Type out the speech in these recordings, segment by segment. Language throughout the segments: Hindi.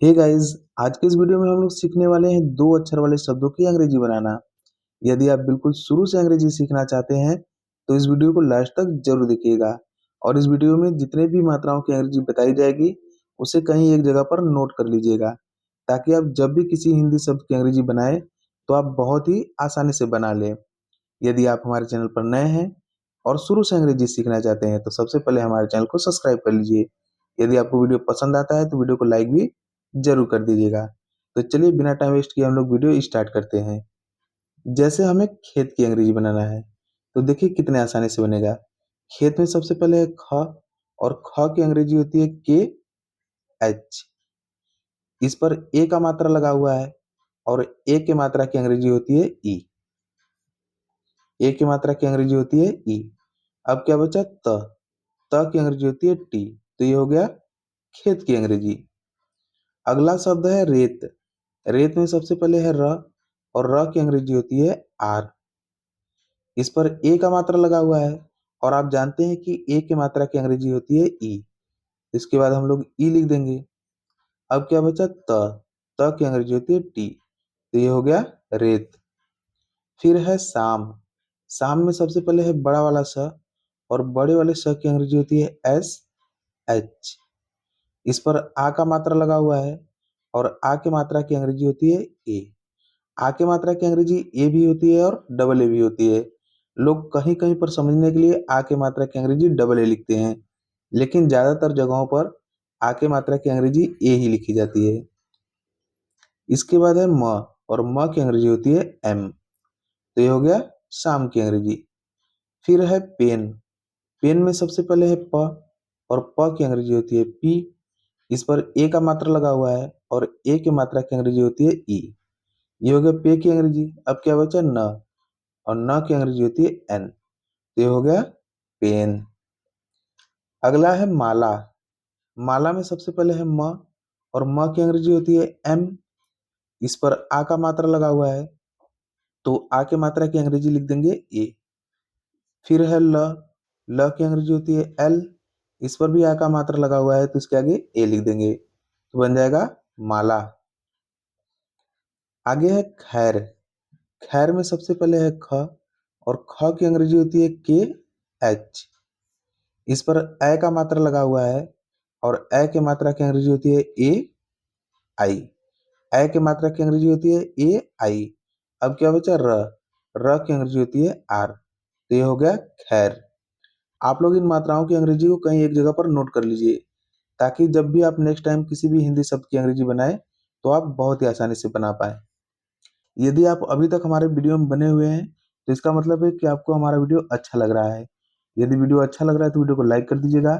हे गाइस, आज के इस वीडियो में हम लोग सीखने वाले हैं दो अक्षर वाले शब्दों की अंग्रेजी बनाना। यदि आप बिल्कुल शुरू से अंग्रेजी सीखना चाहते हैं तो इस वीडियो को लास्ट तक जरूर देखिएगा। और इस वीडियो में जितने भी मात्राओं की अंग्रेजी बताई जाएगी उसे कहीं एक जगह पर नोट कर लीजिएगा, ताकि आप जब भी किसी हिंदी शब्द की अंग्रेजी बनाए तो आप बहुत ही आसानी से बना लें। यदि आप हमारे चैनल पर नए हैं और शुरू से अंग्रेजी सीखना चाहते हैं तो सबसे पहले हमारे चैनल को सब्सक्राइब कर लीजिए। यदि आपको वीडियो पसंद आता है तो वीडियो को लाइक भी जरूर कर दीजिएगा। तो चलिए बिना टाइम वेस्ट किए हम लोग वीडियो स्टार्ट करते हैं। जैसे हमें खेत की अंग्रेजी बनाना है तो देखिए कितने आसानी से बनेगा। खेत में सबसे पहले है ख, और ख की अंग्रेजी होती है के एच। इस पर ए का मात्रा लगा हुआ है और ए की मात्रा की अंग्रेजी होती है ई। ए की मात्रा की अंग्रेजी होती है ई। अब क्या बचा त की अंग्रेजी होती है टी। तो ये हो गया खेत की अंग्रेजी। अगला शब्द है रेत। रेत में सबसे पहले है र, और र की अंग्रेजी होती है आर। इस पर ए का मात्रा लगा हुआ है और आप जानते हैं कि ए की मात्रा की अंग्रेजी होती है ई। इसके बाद हम लोग ई लिख देंगे। अब क्या बचा त की अंग्रेजी होती है टी। तो ये हो गया रेत। फिर है शाम। शाम में सबसे पहले है बड़ा वाला स, और बड़े वाले स की अंग्रेजी होती है एस एच। इस पर आ का मात्रा लगा हुआ है और आ की मात्रा की अंग्रेजी होती है ए। आ की मात्रा की अंग्रेजी ए भी होती है और डबल ए भी होती है। लोग कहीं कहीं पर समझने के लिए आ की मात्रा की अंग्रेजी डबल ए लिखते हैं, लेकिन ज्यादातर जगहों पर आ की मात्रा की अंग्रेजी ए ही लिखी जाती है। इसके बाद है म, और म की अंग्रेजी होती है एम। तो ये हो गया शाम की अंग्रेजी। फिर है पेन। पेन में सबसे पहले है प, और प की अंग्रेजी होती है पी। इस पर ए का मात्रा लगा हुआ है और ए की मात्रा की अंग्रेजी होती है ई। ये हो गया पे की अंग्रेजी। अब क्या बचा न, और न की अंग्रेजी होती है एन। तो ये हो गया पेन। अगला है माला। माला में सबसे पहले है म, और म की अंग्रेजी होती है एम। इस पर आ का मात्रा लगा हुआ है तो आ की मात्रा की अंग्रेजी लिख देंगे ए। फिर है ल की अंग्रेजी होती है एल। इस पर भी आ का मात्रा लगा हुआ है तो इसके आगे ए लिख देंगे, तो बन जाएगा माला। आगे है खैर। खैर में सबसे पहले है ख, और ख की अंग्रेजी होती है के एच। इस पर ए का मात्रा लगा हुआ है और ए की मात्रा की अंग्रेजी होती है ए आई। ए की मात्रा की अंग्रेजी होती है ए आई। अब क्या बचा र की अंग्रेजी होती है आर। तो ये हो गया खैर। आप लोग इन मात्राओं की अंग्रेजी को कहीं एक जगह पर नोट कर लीजिए, ताकि जब भी आप नेक्स्ट टाइम किसी भी हिंदी शब्द की अंग्रेजी बनाए तो आप बहुत ही आसानी से बना पाए। यदि आप अभी तक हमारे वीडियो में बने हुए हैं तो इसका मतलब है कि आपको हमारा वीडियो अच्छा लग रहा है। यदि वीडियो अच्छा लग रहा है तो वीडियो को लाइक कर दीजिएगा,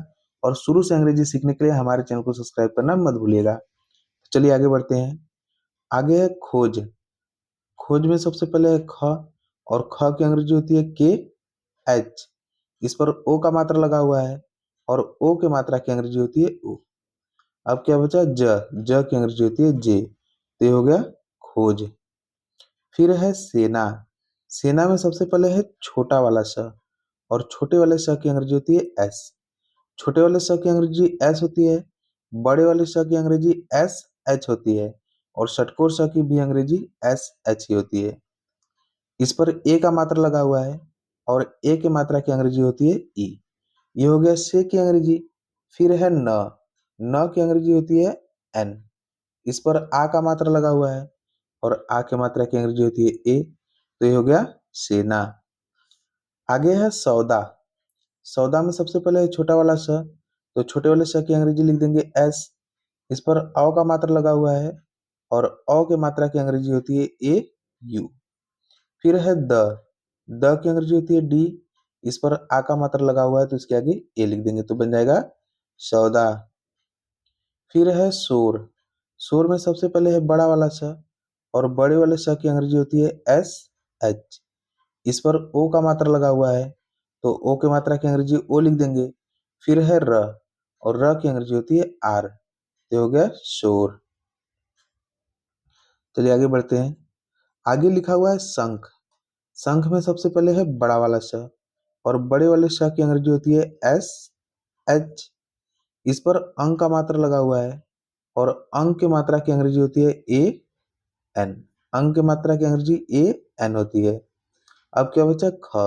और शुरू से अंग्रेजी सीखने के लिए हमारे चैनल को सब्सक्राइब करना मत भूलिएगा। चलिए आगे बढ़ते हैं। आगे है खोज। खोज में सबसे पहले है ख, और ख की अंग्रेजी होती है के एच। इस पर ओ का मात्रा लगा हुआ है और ओ की मात्रा की अंग्रेजी होती है ओ। अब क्या बचा ज की अंग्रेजी होती है जे। तो ये हो गया खोज। फिर है सेना। सेना में सबसे पहले है छोटा वाला स, और छोटे वाले स की अंग्रेजी होती है एस। छोटे वाले स की अंग्रेजी एस होती है, बड़े वाले स की अंग्रेजी एस एच होती है, और षटकोर स की भी अंग्रेजी एस एच ही होती है। इस पर ए का मात्रा लगा हुआ है और ए की मात्रा की अंग्रेजी होती है ई। ये हो गया से की अंग्रेजी। फिर है न की अंग्रेजी होती है एन। इस पर आ का मात्रा लगा हुआ है और आ की मात्रा की अंग्रेजी होती है ए। तो ये हो गया सेना। आगे है सौदा। सौदा में सबसे पहले है छोटा वाला स, तो छोटे वाले स की अंग्रेजी लिख देंगे एस। इस पर औ का मात्रा लगा हुआ है और औ की मात्रा की अंग्रेजी होती है ए यू। फिर है द की अंग्रेजी होती है डी। इस पर आ का मात्रा लगा हुआ है तो इसके आगे ए लिख देंगे, तो बन जाएगा सौदा। फिर है शोर। शोर में सबसे पहले है बड़ा वाला स, और बड़े वाले स की अंग्रेजी होती है एस एच। इस पर ओ का मात्रा लगा हुआ है तो ओ की मात्रा की अंग्रेजी ओ लिख देंगे। फिर है और र की अंग्रेजी होती है आर। तो हो गया शोर। चलिए आगे बढ़ते हैं। आगे लिखा हुआ है शंख। शंख में सबसे पहले है बड़ा वाला श, और बड़े वाले श की अंग्रेजी होती है एस एच। इस पर अंक का मात्रा लगा हुआ है और अंग की मात्रा की अंग्रेजी होती है ए एन। अंग की मात्रा की अंग्रेजी ए एन होती है। अब क्या बचा ख।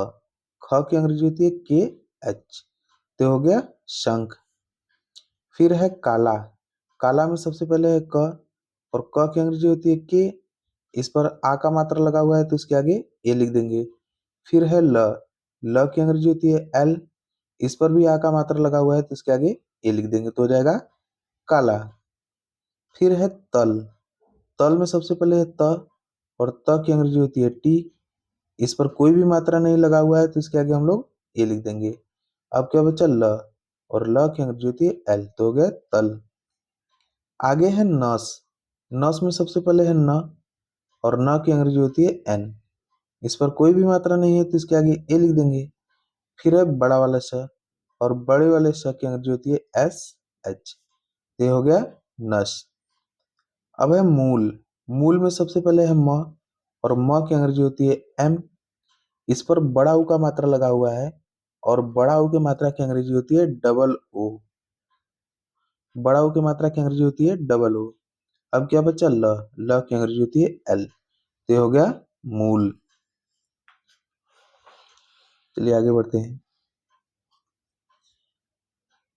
ख की अंग्रेजी होती है के एच, तो हो गया शंख। फिर है काला। काला में सबसे पहले है क, और क की अंग्रेजी होती है के। इस पर आ का मात्रा लगा हुआ है तो इसके आगे ए लिख देंगे। फिर है ल। ल की अंग्रेजी होती है एल। इस पर भी आ का मात्रा लगा हुआ है तो इसके आगे ए लिख देंगे तो हो जाएगा काला। फिर है तल। तल में सबसे पहले है त, और त की अंग्रेजी होती है टी। इस पर कोई भी मात्रा नहीं लगा हुआ है तो इसके आगे हम लोग ए लिख देंगे। अब क्या बचा ल, और ल की अंग्रेजी होती है एल, तो हो गया तल। आगे है नस। नस में सबसे पहले है न, और न की अंग्रेजी होती है एन। इस पर कोई भी मात्रा नहीं है तो इसके आगे ए लिख देंगे। फिर है बड़ा वाला स, और बड़े वाले स की अंग्रेजी होती है एस एच, ये हो गया नस। अब है मूल। मूल में सबसे पहले है म, और म की अंग्रेजी होती है एम। इस पर बड़ा ऊ का मात्रा लगा हुआ है, और बड़ा ऊ की मात्रा की अंग्रेजी होती है डबल ओ। बड़ा ऊ की मात्रा की अंग्रेजी होती है डबल ओ। अब क्या बचा ल। ल की अंग्रेजी होती है एल, तो ये हो गया मूल। चलिए आगे बढ़ते हैं।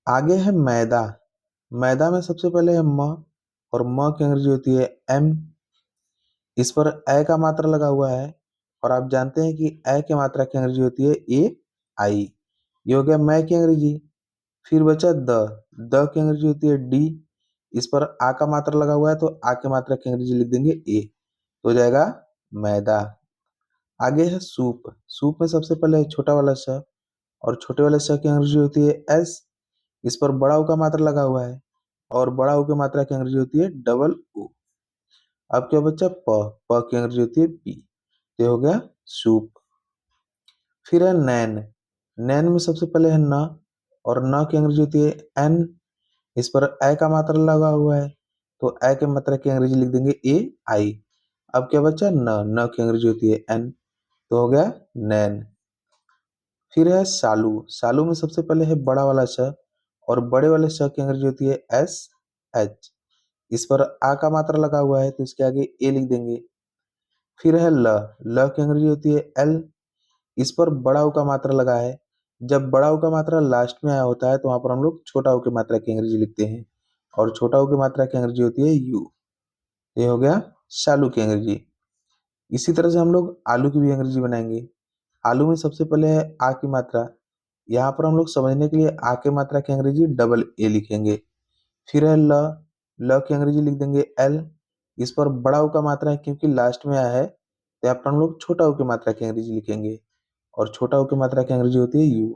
आगे है मैदा। मैदा में सबसे पहले है म, और म की अंग्रेजी होती है एम। इस पर ए का मात्रा लगा हुआ है, और आप जानते हैं कि ए की मात्रा की अंग्रेजी होती है ए आई, ये हो गया मै की अंग्रेजी। फिर बचा द। द की अंग्रेजी होती है डी। इस पर आ का मात्रा लगा हुआ है तो आ की मात्रा की अंग्रेजी लिख देंगे ए, तो हो जाएगा मैदा। आगे है सूप। सूप में सबसे पहले है छोटा वाला स, और छोटे वाले स की अंग्रेजी होती है एस। इस पर बड़ा ऊ का मात्रा लगा हुआ है, और बड़ा ऊ की मात्रा की अंग्रेजी होती है डबल ओ। अब क्या बचा प। प की अंग्रेजी होती है पी, ये हो गया सूप। फिर है नैन। नैन में सबसे पहले है न, और न की अंग्रेजी होती है एन। इस पर ए का मात्रा लगा हुआ है तो ए की मात्रा की अंग्रेजी लिख देंगे ए आई। अब क्या बचा न। न की अंग्रेजी होती है एन, तो हो गया नैन। फिर है सालू। सालू में सबसे पहले है बड़ा वाला स, और बड़े वाले स की अंग्रेजी होती है एस एच। इस पर आ का मात्रा लगा हुआ है तो इसके आगे ए लिख देंगे। फिर है ल। ल की अंग्रेजी होती है एल। इस पर बड़ा ऊ का मात्रा लगा है। जब बड़ा ऊ का मात्रा लास्ट में आया होता है तो वहां पर हम लोग छोटा ऊ की मात्रा की अंग्रेजी लिखते हैं, और छोटा ऊ की मात्रा की अंग्रेजी होती है यू। ये हो गया शालू की अंग्रेजी। इसी तरह से हम लोग आलू की भी अंग्रेजी बनाएंगे। आलू में सबसे पहले है आ की मात्रा। यहाँ पर हम लोग समझने के लिए आ की मात्रा की अंग्रेजी डबल ए लिखेंगे। फिर है ल। ल की अंग्रेजी लिख देंगे एल। इस पर बड़ा ऊ का मात्रा है क्योंकि लास्ट में आया है, तो यहाँ पर हम लोग छोटा ऊ की मात्रा की अंग्रेजी लिखेंगे, और छोटा ऊ की मात्रा की अंग्रेजी होती है यू,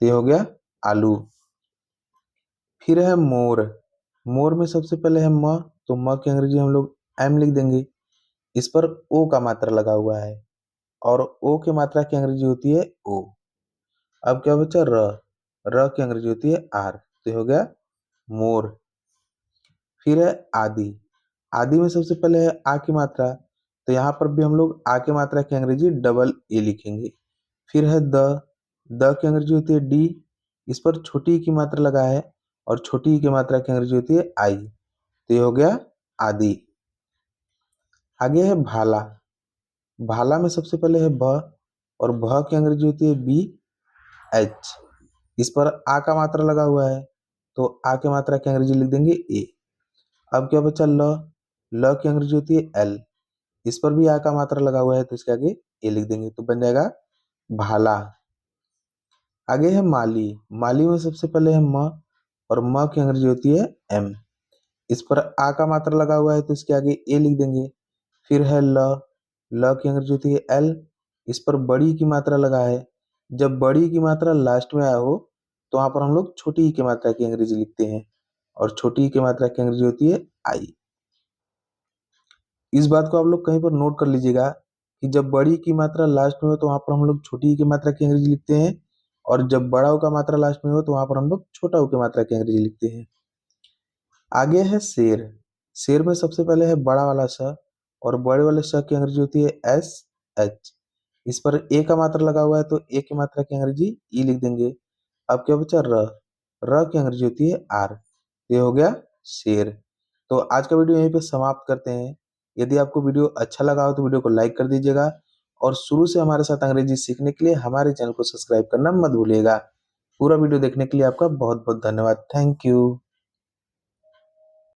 तो ये हो गया आलू। फिर है मोर। मोर में सबसे पहले है म, तो म की अंग्रेजी हम लोग एम लिख देंगे। इस पर ओ का मात्रा लगा हुआ है, और ओ की मात्रा की अंग्रेजी होती है ओ। अब क्या बचा र। र की अंग्रेजी होती है आर, तो ये हो गया मोर। फिर है आदि। आदि में सबसे पहले है आ की मात्रा, तो यहाँ पर भी हम लोग आ की मात्रा की अंग्रेजी डबल ए लिखेंगे। फिर है द। द की अंग्रेजी होती है डी। इस पर छोटी ई की मात्रा लगा है, और छोटी ई की मात्रा की अंग्रेजी होती है आई, तो ये हो गया आदि। आगे है भाला। भाला में सबसे पहले है भ, और भ की अंग्रेजी होती है बी एच। इस पर आ का मात्रा लगा हुआ है तो आ की मात्रा की अंग्रेजी लिख देंगे ए। अब क्या बचा ल। ल की अंग्रेजी होती है एल। इस पर भी आ का मात्रा लगा हुआ है तो इसके आगे ए लिख देंगे तो बन जाएगा भाला। आगे है माली। माली में सबसे पहले है म, और म की अंग्रेजी होती है एम। इस पर आ का मात्रा लगा हुआ है तो इसके आगे ए लिख देंगे। फिर है ल। ल की अंग्रेजी होती है एल। इस पर बड़ी की मात्रा लगा है। जब बड़ी की मात्रा लास्ट में आया हो तो वहां पर हम लोग छोटी ई की मात्रा की अंग्रेजी लिखते हैं, और छोटी ई की मात्रा की अंग्रेजी होती है आई। इस बात को आप लोग कहीं पर नोट कर लीजिएगा कि जब बड़ी की मात्रा लास्ट में हो तो वहां पर हम लोग छोटी ई की मात्रा की अंग्रेजी लिखते हैं, और जब बड़ा ऊ का मात्रा लास्ट में हो तो वहां पर हम लोग छोटा ऊ की मात्रा की अंग्रेजी लिखते हैं। आगे है शेर। शेर में सबसे पहले है बड़ा वाला स, और बड़े वाले स की अंग्रेजी होती है एस एच। इस पर ए का मात्रा लगा हुआ है तो ए की मात्रा की अंग्रेजी ई लिख देंगे। अब क्या बचा र। र की अंग्रेजी होती है आर, ये हो गया शेर। तो आज का वीडियो यहीं पे समाप्त करते हैं। यदि आपको वीडियो अच्छा लगा हो तो वीडियो को लाइक कर दीजिएगा और शुरू से हमारे साथ अंग्रेजी सीखने के लिए हमारे चैनल को सब्सक्राइब करना मत भूलिएगा। पूरा वीडियो देखने के लिए आपका बहुत बहुत धन्यवाद। Thank you.